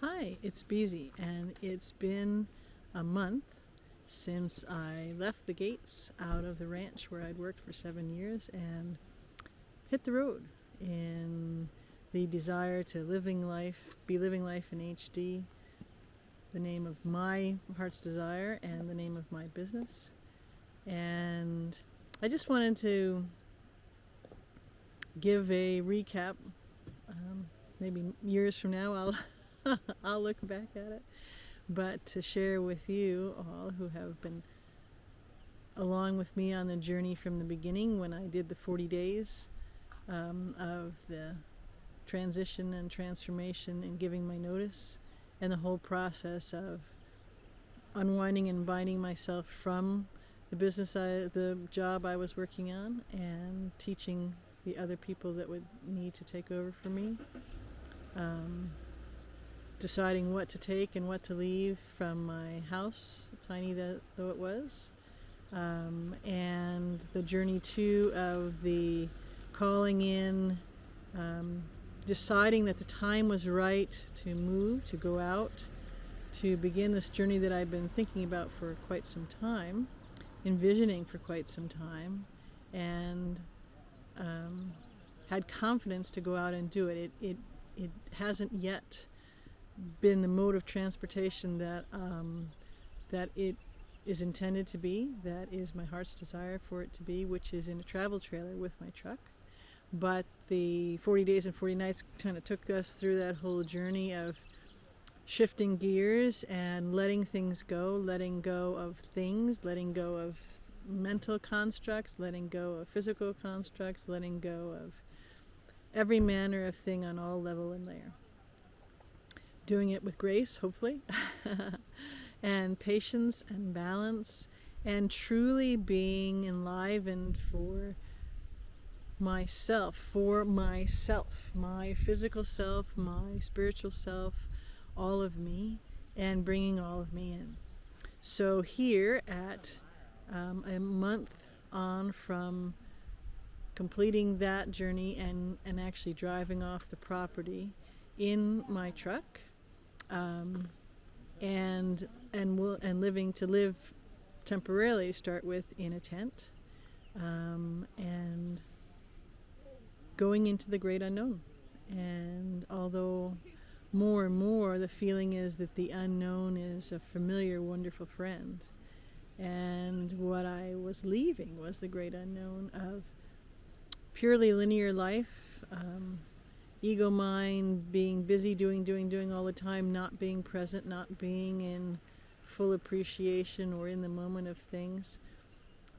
Hi, it's Beezy, and it's been a month since I left the gates out of the ranch where I'd worked for 7 years and hit the road in the desire to be living life in HD, the name of my heart's desire and the name of my business. And I just wanted to give a recap. Maybe years from now I'll look back at it, but to share with you all who have been along with me on the journey from the beginning when I did the 40 days of the transition and transformation and giving my notice, and the whole process of unwinding and binding myself from the job I was working on, and teaching the other people that would need to take over for me. Deciding what to take and what to leave from my house, tiny though it was, and the journey too of the calling in, deciding that the time was right to move, to go out, to begin this journey that I've been thinking about for quite some time, envisioning for quite some time, and had confidence to go out and do it. It hasn't yet been the mode of transportation that it is intended to be, that is my heart's desire for it to be, which is in a travel trailer with my truck. But the 40 days and 40 nights kind of took us through that whole journey of shifting gears and letting things go, letting go of things, letting go of mental constructs, letting go of physical constructs, letting go of every manner of thing on all level and layer. Doing it with grace, hopefully, and patience and balance, and truly being enlivened for myself, my physical self, my spiritual self, all of me, and bringing all of me in. So here at a month on from completing that journey and actually driving off the property in my truck, and live temporarily, start with in a tent, and going into the great unknown. And although more and more the feeling is that the unknown is a familiar, wonderful friend, and what I was leaving was the great unknown of purely linear life, ego mind, being busy, doing all the time, not being present, not being in full appreciation or in the moment of things.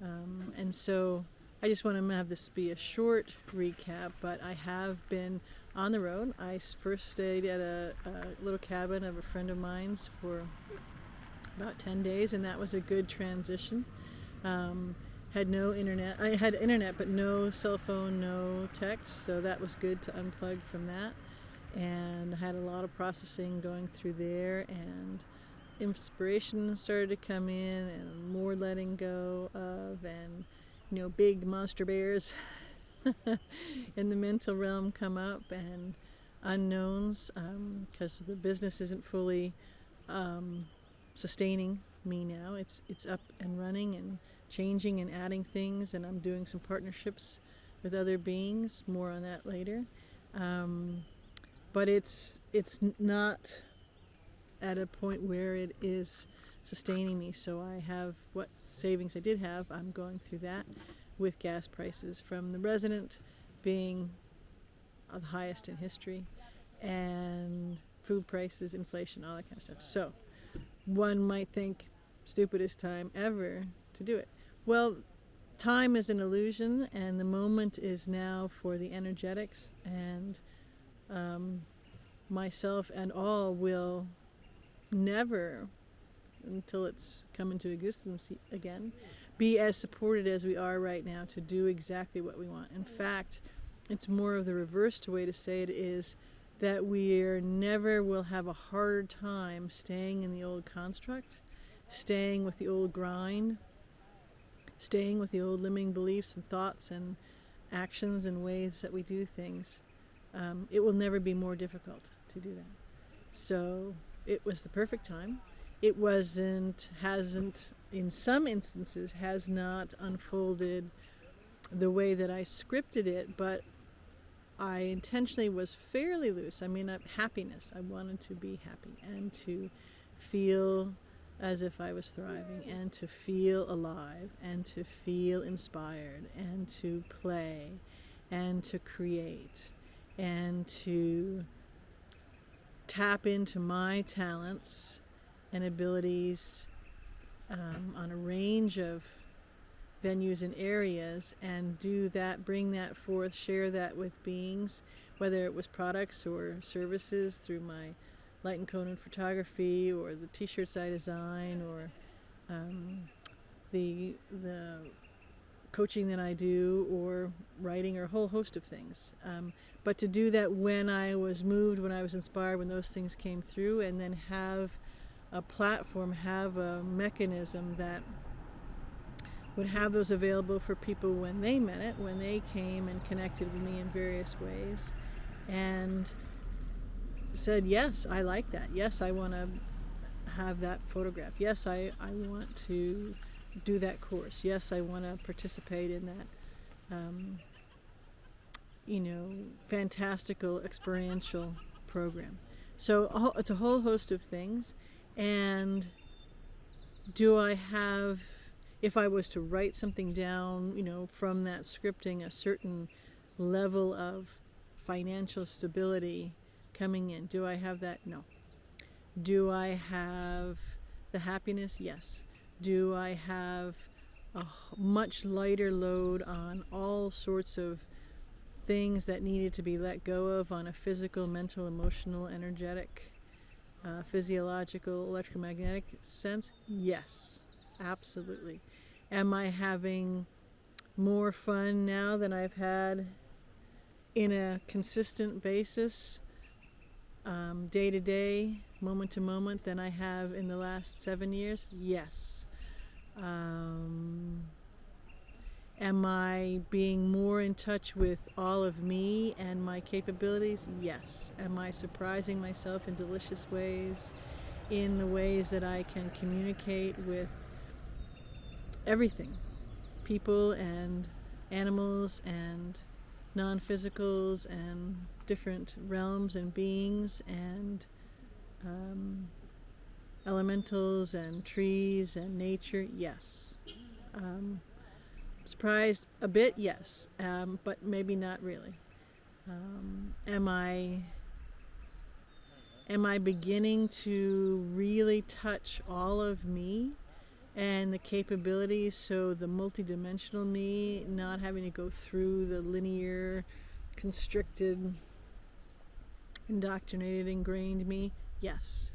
And so I just want to have this be a short recap, but I have been on the road. I first stayed at a little cabin of a friend of mine's for about 10 days, and that was a good transition. Had no internet. I had internet, but no cell phone, no text, so that was good to unplug from that. And I had a lot of processing going through there, and inspiration started to come in, and more letting go of, and big monster bears in the mental realm come up, and unknowns, because the business isn't fully sustaining me now. It's up and running and changing and adding things, and I'm doing some partnerships with other beings, more on that later, but it's not at a point where it is sustaining me. So I have what savings I did have, I'm going through that, with gas prices from the resident being the highest in history, and food prices, inflation, all that kind of stuff. So one might think, stupidest time ever to do it. Well, time is an illusion, and the moment is now for the energetics, and myself and all will never, until it's come into existence again, be as supported as we are right now to do exactly what we want. In fact, it's more of the reversed way to say it is that we never will have a hard time staying in the old construct, staying with the old grind, staying with the old limiting beliefs and thoughts and actions and ways that we do things. It will never be more difficult to do that. So it was the perfect time. It hasn't, in some instances, has not unfolded the way that I scripted it, but I intentionally was fairly loose. I mean, happiness. I wanted to be happy and to feel as if I was thriving, and to feel alive, and to feel inspired, and to play, and to create, and to tap into my talents and abilities on a range of venues and areas, and do that, bring that forth, share that with beings, whether it was products or services through my light and cone photography, or the t-shirts I design, or the coaching that I do, or writing, or a whole host of things. But to do that when I was moved, when I was inspired, when those things came through, and then have a platform, have a mechanism that would have those available for people when they met it, when they came and connected with me in various ways, and said, yes, I like that. Yes, I want to have that photograph. Yes, I want to do that course. Yes, I want to participate in that, fantastical experiential program. So it's a whole host of things. And do I have, if I was to write something down, from that scripting, a certain level of financial stability coming in, do I have that? No. Do I have the happiness? Yes. Do I have a much lighter load on all sorts of things that needed to be let go of on a physical, mental, emotional, energetic, physiological, electromagnetic sense? Yes, absolutely. Am I having more fun now than I've had in a consistent basis, day to day, moment to moment, than I have in the last 7 years? Yes. Am I being more in touch with all of me and my capabilities? Yes. Am I surprising myself in delicious ways, in the ways that I can communicate with everything, people and animals and non-physicals and different realms and beings and elementals and trees and nature? Yes. Surprised a bit? Yes, but maybe not really. Am I beginning to really touch all of me and the capabilities, so the multidimensional me, not having to go through the linear, constricted, indoctrinated, ingrained me? Yes.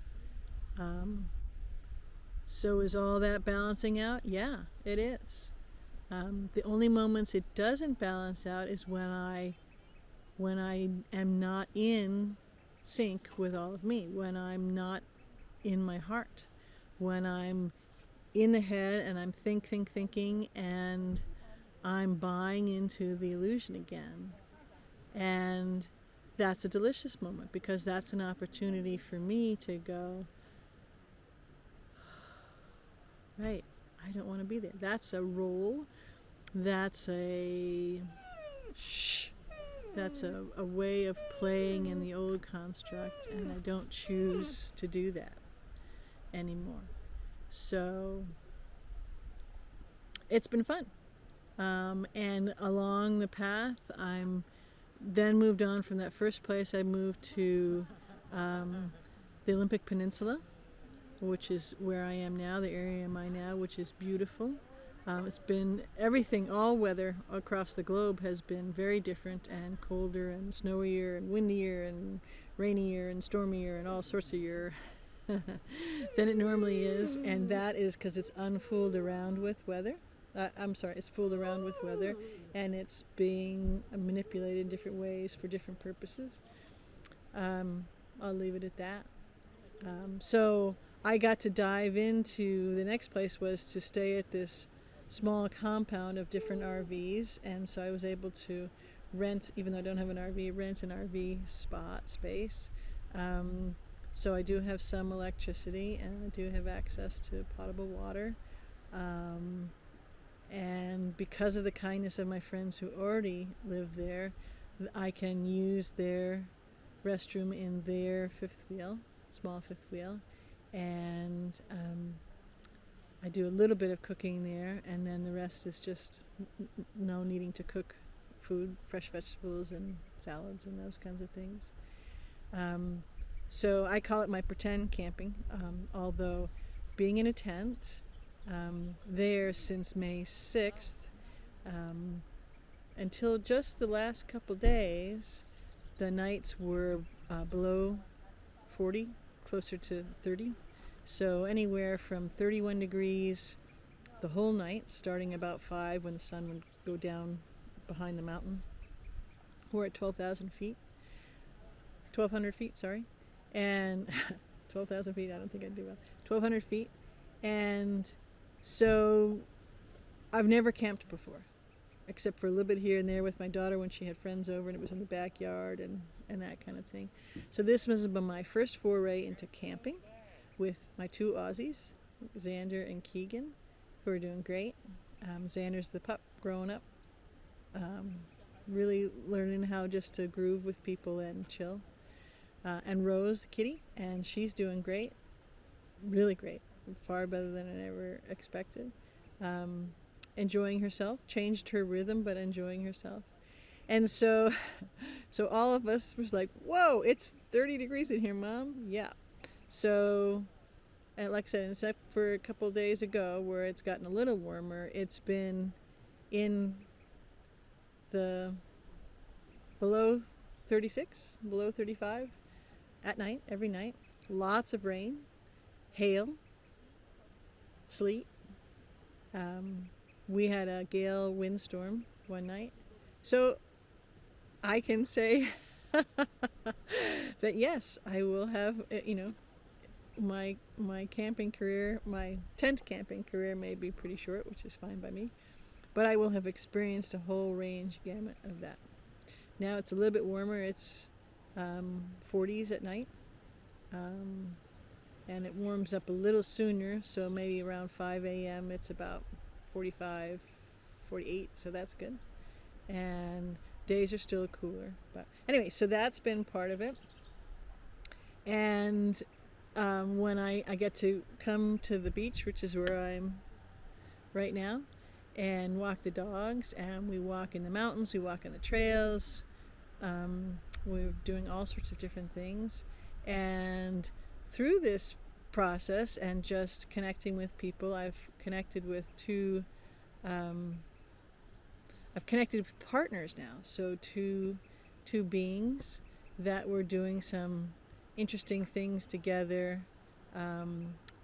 So is all that balancing out? Yeah, it is. The only moments it doesn't balance out is when I am not in sync with all of me, when I'm not in my heart, when I'm in the head and I'm thinking, and I'm buying into the illusion again. And that's a delicious moment, because that's an opportunity for me to go, right, I don't want to be there. That's a role. That's a way of playing in the old construct, and I don't choose to do that anymore. So it's been fun. And along the path, I'm then moved on from that first place. I moved to the Olympic Peninsula, which is where I am now, the area I'm in now, which is beautiful. It's been everything, all weather across the globe has been very different, and colder and snowier and windier and rainier and stormier and all sorts of year than it normally is. And that is because it's unfooled around with weather. It's fooled around with weather, and it's being manipulated in different ways for different purposes. I'll leave it at that. So I got to dive into, the next place was to stay at this small compound of different RVs, and so I was able to rent, even though I don't have an RV, rent an RV space So I do have some electricity, and I do have access to potable water. Um, and because of the kindness of my friends who already live there, I can use their restroom in their fifth wheel, small fifth wheel, and I do a little bit of cooking there, and then the rest is just no needing to cook food, fresh vegetables and salads and those kinds of things. Um, so I call it my pretend camping, although being in a tent there since May 6th until just the last couple days, the nights were below 40, closer to 30. So anywhere from 31 degrees the whole night, starting about 5 when the sun would go down behind the mountain. We're at 12,000 feet. 1,200 feet, sorry. And 12,000 feet, I don't think I'd do well. 1,200 feet. And so I've never camped before, except for a little bit here and there with my daughter when she had friends over and it was in the backyard and that kind of thing. So this has been my first foray into camping with my two Aussies, Xander and Keegan, who are doing great. Xander's the pup growing up, really learning how just to groove with people and chill. And Rose, the kitty, and she's doing great, really great, far better than I ever expected. Enjoying herself, changed her rhythm, but enjoying herself. And so all of us was like, whoa, it's 30 degrees in here, Mom. Yeah. So, and like I said, except for a couple of days ago where it's gotten a little warmer, it's been in the below 36, below 35 at night, every night. Lots of rain, hail, sleet. We had a gale windstorm one night. So I can say that yes, I will have, my camping career, my tent camping career may be pretty short, which is fine by me, but I will have experienced a whole range gamut of that. Now it's a little bit warmer. It's 40s at night, and it warms up a little sooner, so maybe around 5 a.m. it's about 45, 48, so that's good. And days are still cooler. But anyway, so that's been part of it. And when I get to come to the beach, which is where I'm right now, and walk the dogs, and we walk in the mountains, we walk in the trails, we're doing all sorts of different things. And through this process and just connecting with people, I've connected with I've connected with partners now, so two beings that were doing some interesting things together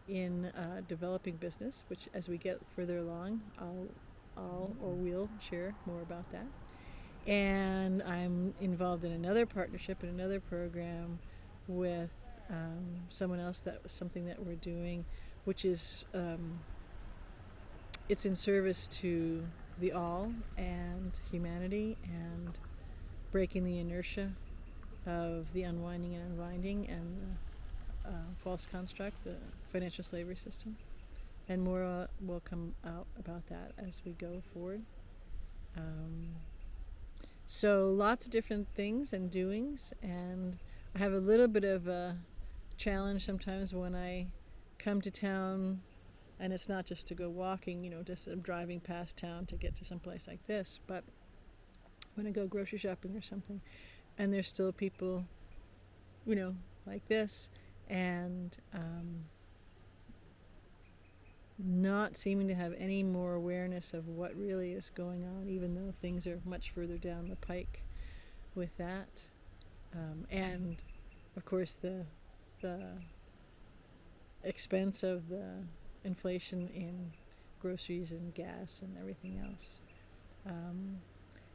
in developing business, which as we get further along, we'll share more about that. And I'm involved in another partnership and another program with someone else. That was something that we're doing, which is it's in service to the all and humanity, and breaking the inertia of the unwinding and unbinding and the false construct, the financial slavery system. And more will come out about that as we go forward. So lots of different things and doings, and I have a little bit of a challenge sometimes when I come to town, and it's not just to go walking, just driving past town to get to some place like this, but when I go grocery shopping or something, and there's still people, like this, and not seeming to have any more awareness of what really is going on, even though things are much further down the pike with that. And of course the expense of the inflation in groceries and gas and everything else.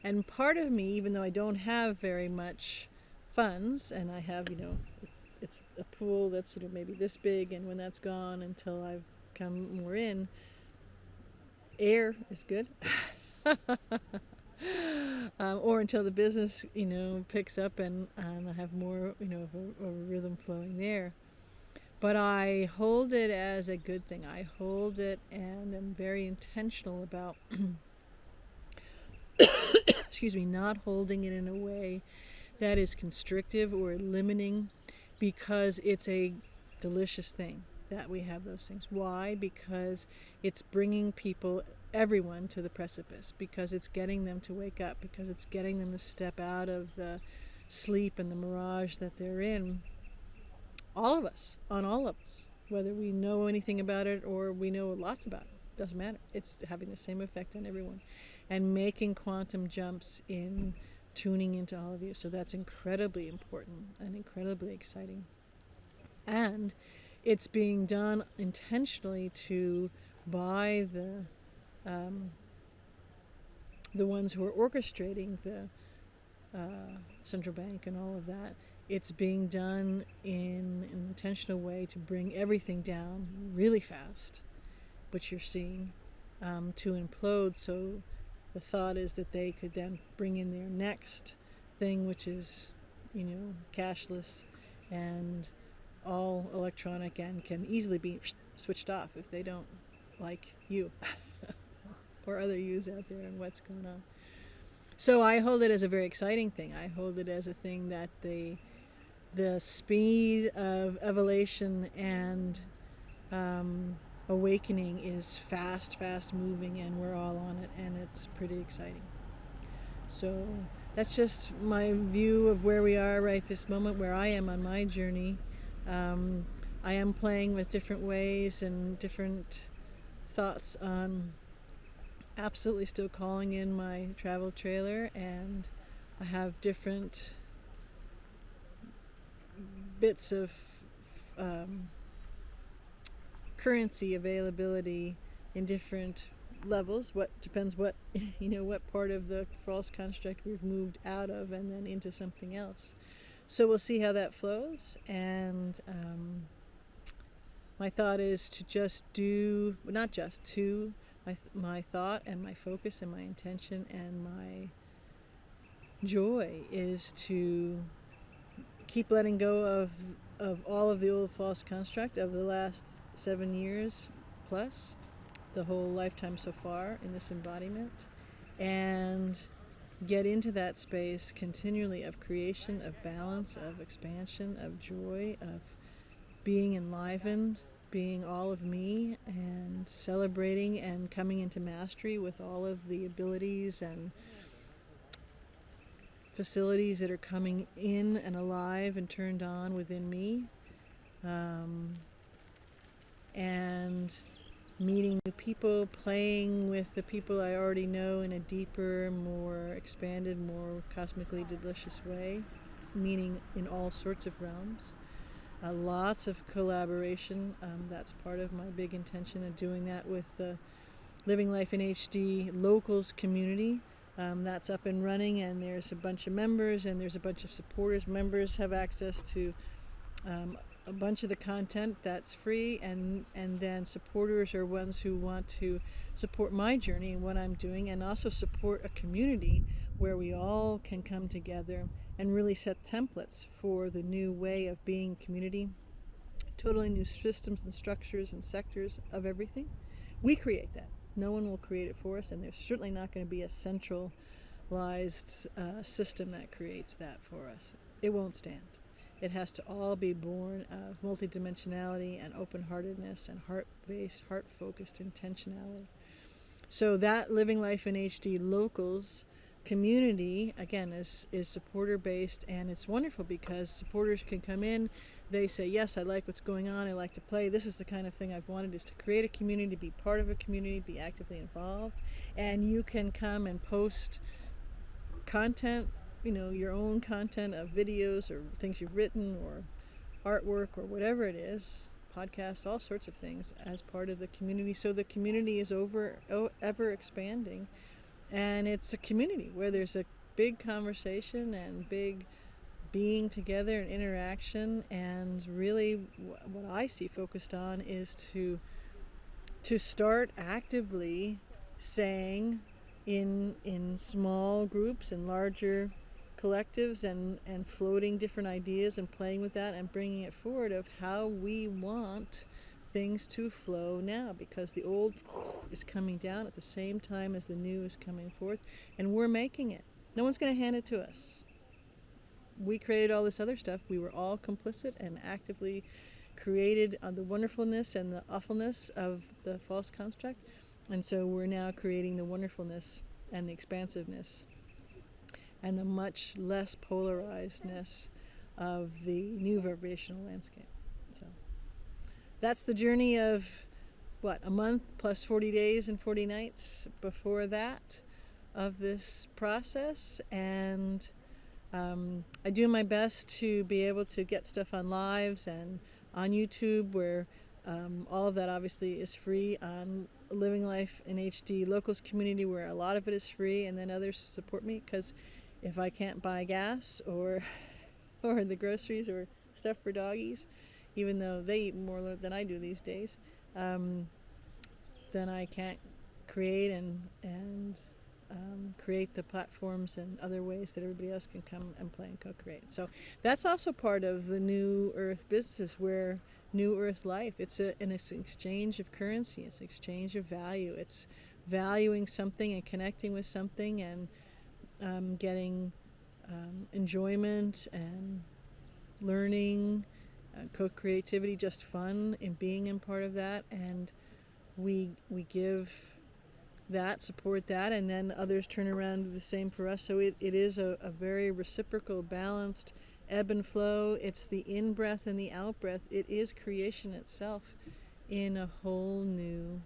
And part of me, even though I don't have very much funds, and I have, it's a pool that's maybe this big, and when that's gone, until I've come more in, air is good. Or until the business, picks up and I have more, of a rhythm flowing there. But I hold it as a good thing. I hold it and am very intentional about, excuse me, not holding it in a way that is constrictive or limiting, because it's a delicious thing that we have those things. Why? Because it's bringing people, everyone, to the precipice, because it's getting them to wake up, because it's getting them to step out of the sleep and the mirage that they're in. All of us, on all of us, whether we know anything about it or we know lots about it, doesn't matter. It's having the same effect on everyone, and making quantum jumps in tuning into all of you. So that's incredibly important and incredibly exciting. And it's being done intentionally by the ones who are orchestrating the central bank and all of that. It's being done in an intentional way to bring everything down really fast, which you're seeing, to implode. So the thought is that they could then bring in their next thing, which is, cashless and all electronic, and can easily be switched off if they don't like you or other yous out there and what's going on. So I hold it as a very exciting thing. I hold it as a thing that the speed of evolution and awakening is fast moving, and we're all on it, and it's pretty exciting. So that's just my view of where we are right this moment, where I am on my journey. I am playing with different ways and different thoughts on absolutely still calling in my travel trailer, and I have different bits of currency availability in different levels. What depends what what part of the false construct we've moved out of and then into something else. So we'll see how that flows. And my thought is to just do, not just to, my thought and my focus and my intention and my joy is to keep letting go of all of the old false construct of the last 7 years plus, the whole lifetime so far in this embodiment, and get into that space continually of creation, of balance, of expansion, of joy, of being enlivened, being all of me, and celebrating and coming into mastery with all of the abilities and facilities that are coming in and alive and turned on within me, and meeting new people, playing with the people I already know in a deeper, more expanded, more cosmically delicious way, meaning in all sorts of realms. Lots of collaboration. That's part of my big intention of doing that with the Living Life in HD locals community. That's up and running, and there's a bunch of members and there's a bunch of supporters. Members have access to a bunch of the content that's free, and then supporters are ones who want to support my journey and what I'm doing, and also support a community where we all can come together and really set templates for the new way of being community. Totally new systems and structures and sectors of everything. We create that. No one will create it for us, and there's certainly not going to be a centralized system that creates that for us. It won't stand. It has to all be born of multidimensionality and open-heartedness and heart-based, heart-focused intentionality. So that Living Life in HD locals community, again, is supporter-based, and it's wonderful because supporters can come in. They say, yes, I like what's going on, I like to play, this is the kind of thing I've wanted, is to create a community, be part of a community, be actively involved. And you can come and post content, your own content of videos or things you've written or artwork or whatever it is, podcasts, all sorts of things as part of the community. So the community is ever expanding, and it's a community where there's a big conversation and big being together and interaction. And really what I see focused on is to start actively saying in small groups and larger collectives and floating different ideas and playing with that and bringing it forward of how we want things to flow now, because the old is coming down at the same time as the new is coming forth, and we're making it. No one's going to hand it to us. We created all this other stuff. We were all complicit and actively created the wonderfulness and the awfulness of the false construct, and so we're now creating the wonderfulness and the expansiveness and the much less polarizedness of the new vibrational landscape. So that's the journey of, what, a month plus 40 days and 40 nights before that of this process. And I do my best to be able to get stuff on lives and on YouTube, where all of that obviously is free, on Living Life in HD Locals community, where a lot of it is free, and then others support me, because if I can't buy gas or the groceries or stuff for doggies, even though they eat more than I do these days, then I can't create and create the platforms and other ways that everybody else can come and play and co-create. So that's also part of the New Earth business, where New Earth life, it's an exchange of currency, it's an exchange of value, it's valuing something and connecting with something and getting enjoyment and learning, co-creativity, just fun in being in part of that, and we give that, support that, and then others turn around and do the same for us. So it is a very reciprocal, balanced ebb and flow. It's the in-breath and the out-breath. It is creation itself in a whole new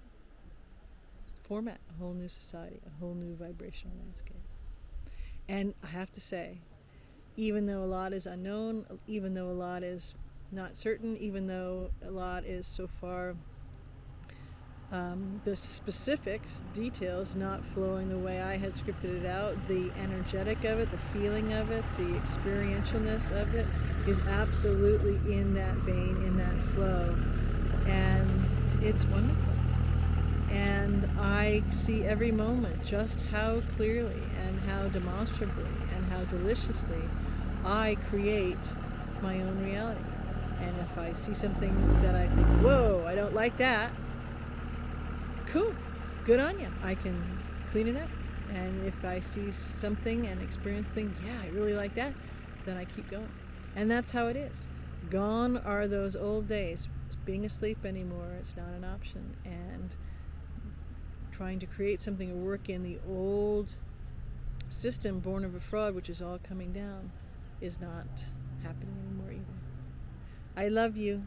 format, a whole new society, a whole new vibrational landscape. And I have to say, even though a lot is unknown, even though a lot is not certain, even though a lot is so far the specifics, details, not flowing the way I had scripted it out, the energetic of it, the feeling of it, the experientialness of it is absolutely in that vein, in that flow. And it's wonderful. And I see every moment just how clearly and how demonstrably and how deliciously I create my own reality. And if I see something that I think, whoa, I don't like that, cool, good on you. I can clean it up. And if I see something and experience things, yeah, I really like that, then I keep going. And that's how it is. Gone are those old days. Being asleep anymore, it's not an option. And trying to create something or work in the old system born of a fraud, which is all coming down, is not happening anymore either. I love you.